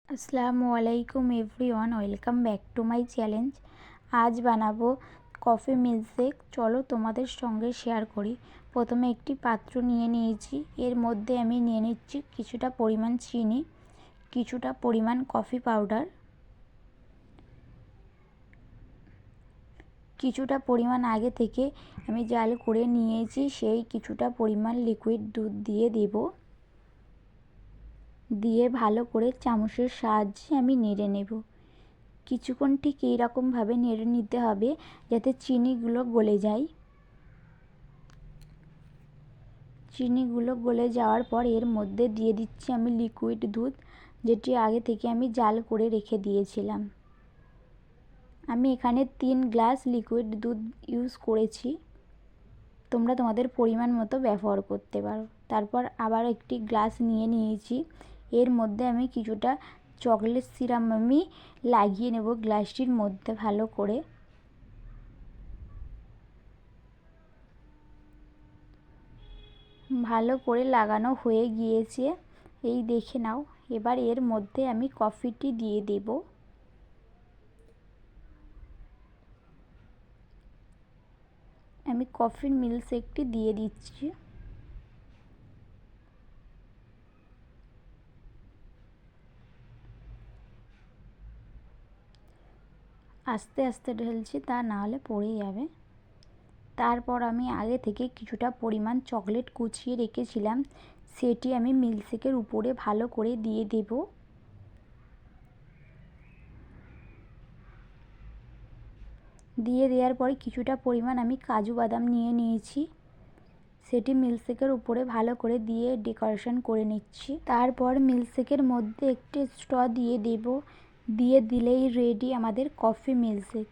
আসসালামু আলাইকুম everyone, welcome back to my challenge. আজ বানাবো কফি মিল্কশেক। চলো তোমাদের সঙ্গে শেয়ার করি। প্রথমে একটি পাত্র নিয়ে নিয়েছি, এর মধ্যে আমি নিয়ে নিচ্ছি কিছুটা পরিমাণ চিনি, কিছুটা পরিমাণ কফি পাউডার, কিছুটা পরিমাণ আগে থেকে আমি জাল করে নিয়েছি সেই কিছুটা পরিমাণ লিকুইড দুধ দিয়ে ভালো করে চামচের সাহায্যে আমি নেড়ে নেব। কিছুক্ষণ ঠিক এইরকমভাবে নেড়ে নিতে হবে যাতে চিনিগুলো গলে যায়। চিনিগুলো গলে যাওয়ার পর এর মধ্যে দিয়ে দিচ্ছি আমি লিকুইড দুধ, যেটি আগে থেকে আমি জাল করে রেখে দিয়েছিলাম। আমি এখানে 3 গ্লাস লিকুইড দুধ ইউজ করেছি, তোমরা তোমাদের পরিমাণ মতো ব্যবহার করতে পারো। তারপর আবার একটি গ্লাস নিয়ে নিয়েছি, এর মধ্যে আমি কিছুটা চকলেট সিরাপ আমি লাগিয়ে নেব গ্লাসটির মধ্যে। ভালো করে লাগানো হয়ে গিয়েছে, এই দেখে নাও। এবার এর মধ্যে আমি কফিটি দিয়ে দেব। আমি কফির মিল্কশেকটি দিয়ে দিচ্ছি। আস্তে আস্তে ঢেলছি, তা না হলে পড়ে যাবে। তারপর আমি আগে থেকে কিছুটা পরিমাণ চকলেট কুচিয়ে রেখেছিলাম, সেটি আমি মিল্কশেকের উপরে ভালো করে দিয়ে দেব। দিয়ে দেওয়ার পরে কিছুটা পরিমাণ আমি কাজু বাদাম নিয়ে নিয়েছি, সেটি মিল্কশেকের উপরে ভালো করে দিয়ে ডেকোরেশন করে নিচ্ছি। তারপর মিল্কশেকের মধ্যে একটি স্ট্র দিয়ে দেব। দিয়ে দিলেই রেডি আমাদের কফি মিল্কশেক।